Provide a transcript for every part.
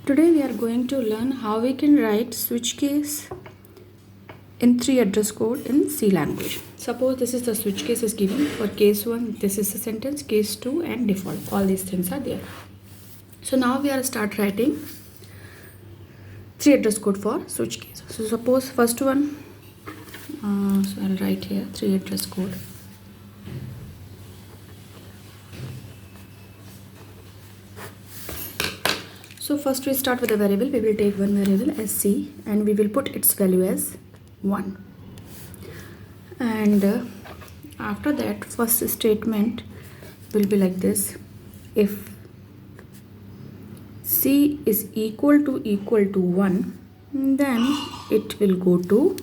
Today we are going to learn how we can write switch case in 3 address code in C language. Suppose this is the switch case is given for case 1, this is the sentence, case 2 and default. All these things are there. So now we are start writing 3 address code for switch case. So suppose first one, so I'll write here 3 address code. So first we start with a variable. We will take one variable as C and we will put its value as 1. And after that, first statement will be like this. If C is equal to 1, then it will go to,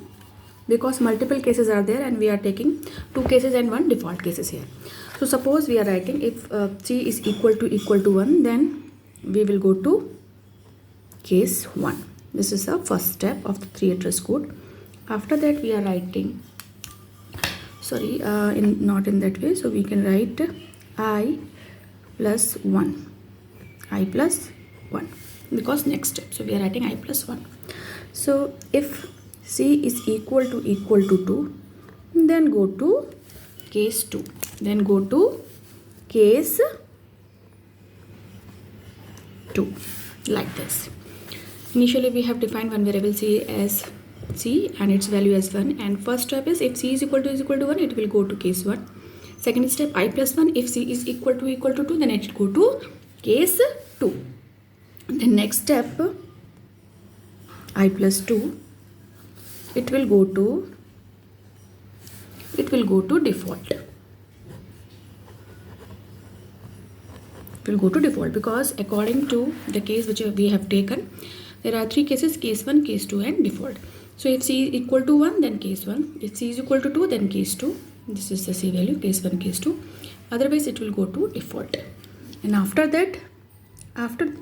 because multiple cases are there and we are taking 2 cases and 1 default cases here. So suppose we are writing if C is equal to 1, then we will go to case 1. This is the first step of the 3 address code. After that we are writing, not in that way, so we can write I plus 1, because next step, so we are writing I plus 1. So if C is equal to 2, then go to case 2, then go to case 2, like this. Initially we have defined one variable C as C and its value as 1, and first step is if C is equal to 1, it will go to case 1. Second step, I plus 1, if C is equal to 2, then it will go to case 2. The next step, I plus 2, it will go to default. Will go to default because according to the case which we have taken, there are 3 cases: case 1, case 2 and default. So if C is equal to 1, then case 1. If C is equal to 2, then case 2. This is the C value, case 1, case 2. Otherwise it will go to default. And after that, after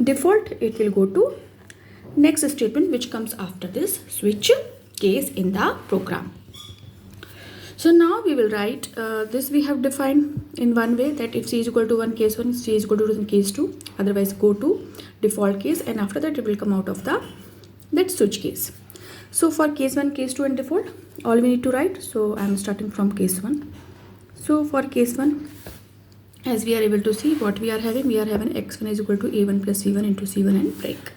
default, it will go to next statement which comes after this switch case in the program. So now we will write this. We have defined in one way that if C is equal to 1, case 1, C is equal to 2, case 2. Otherwise go to default case, and after that it will come out of that switch case. So for case 1, case 2 and default, all we need to write. So I am starting from case 1. So for case 1, as we are able to see what we are having x1 is equal to a1 plus c1 into c1 and break.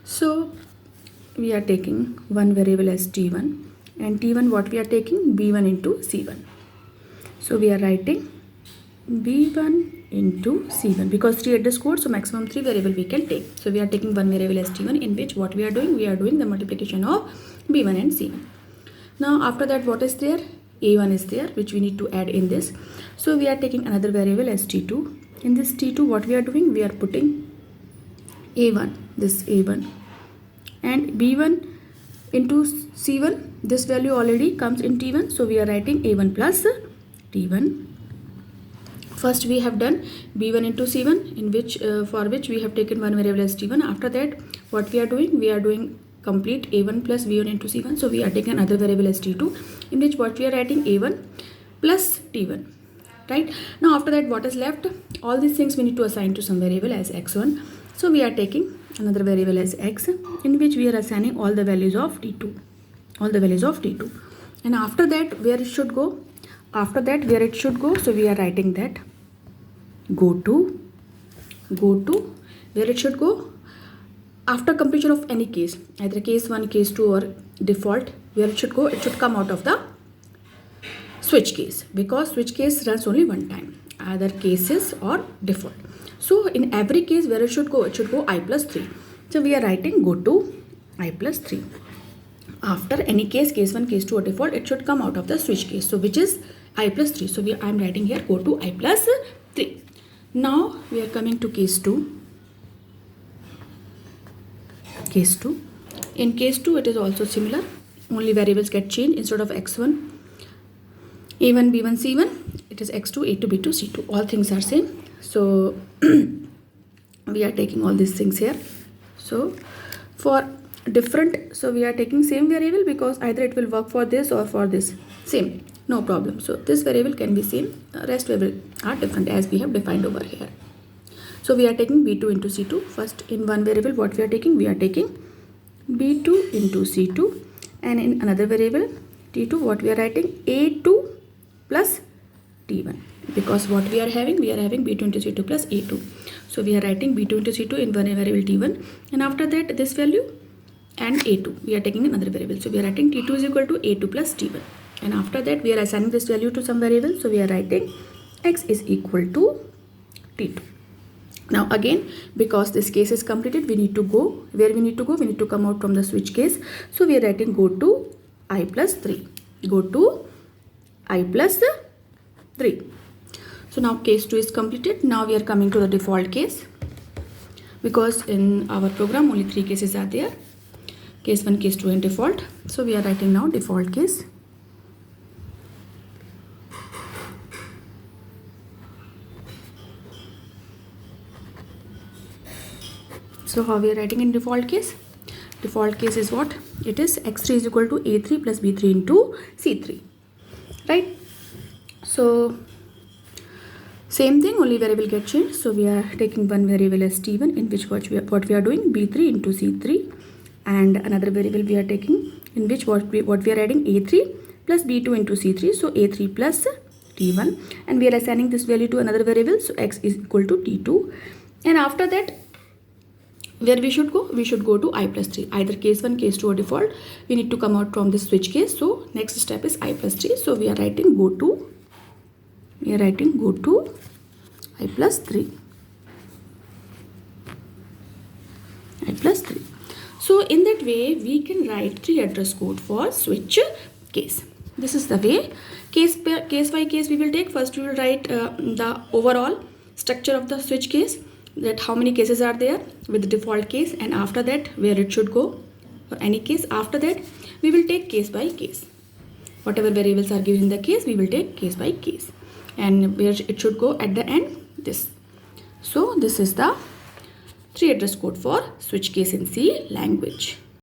So we are taking one variable as t1, and t1 what we are taking, b1 into c1. So we are writing b1 into c1 because 3 address code, so maximum 3 variable we can take. So we are taking one variable as t1, in which what we are doing the multiplication of b1 and c1. Now after that, what is there, a1 is there, which we need to add in this. So we are taking another variable as t2. In this t2, what we are doing, we are putting a1, this a1, and b1 into c1, this value already comes in t1, so we are writing a1 plus t1. First we have done b1 into c1, in which for which we have taken one variable as t1. After that, what we are doing complete a1 plus b1 into c1, so we are taking another variable as t2, in which what we are writing a1 plus t1. Right now, after that, what is left, all these things we need to assign to some variable as x1. So we are taking another variable as x, in which we are assigning all the values of t2, and after that, where it should go, so we are writing that go to where it should go after completion of any case, either case 1, case 2 or default. Where it should go, it should come out of the switch case, because switch case runs only one time, either cases or default. So in every case, where it should go I plus 3. So we are writing go to I plus 3. After any case 1, case 2 or default, it should come out of the switch case, so which is I plus 3. So I am writing here go to I plus 3. Now we are coming to case 2. In case 2, it is also similar, only variables get changed. Instead of x1, a1, b1, c1, it is x2, a2, b2, c2. All things are same. So we are taking all these things here. So for different, so we are taking same variable, because either it will work for this or for this, same, no problem. So this variable can be same, rest variable are different as we have defined over here. So we are taking b2 into c2. First in one variable what we are taking? We are taking b2 into c2, and in another variable t2 what we are writing? a2 plus t1, because what we are having b2 into c2 plus a2. So we are writing b2 into c2 in one variable t1, and after that this value and a2 we are taking another variable. So we are writing t2 is equal to a2 plus t1, and after that we are assigning this value to some variable. So we are writing x is equal to t2. Now again, because this case is completed, we need to go where we need to go. We need to come out from the switch case. So we are writing go to I plus 3. Go to I plus 3. So now case 2 is completed. Now we are coming to the default case, because in our program only 3 cases are there: case 1, case 2 and default. So we are writing now default case. So how we are writing in default case? Default case is what? It is x3 is equal to a3 plus b3 into c3, right? So same thing, only variable get changed. So we are taking one variable as t1, in which what we are doing b3 into c3, and another variable we are taking in which what we are adding a3 plus b2 into c3. So a3 plus t1, and we are assigning this value to another variable. So x is equal to t2, and after that where we should go? We should go to I plus 3. Either case 1, case 2 or default. We need to come out from this switch case. So next step is I plus 3. So we are writing go to I plus 3. I plus 3. So in that way we can write 3 address code for switch case. This is the way. Case by case we will take. First we will write the overall structure of the switch case, that how many cases are there with the default case, and after that where it should go for any case. After that we will take case by case. Whatever variables are given in the case, we will take case by case, and where it should go at the end, this. So this is the 3 address code for switch case in C language.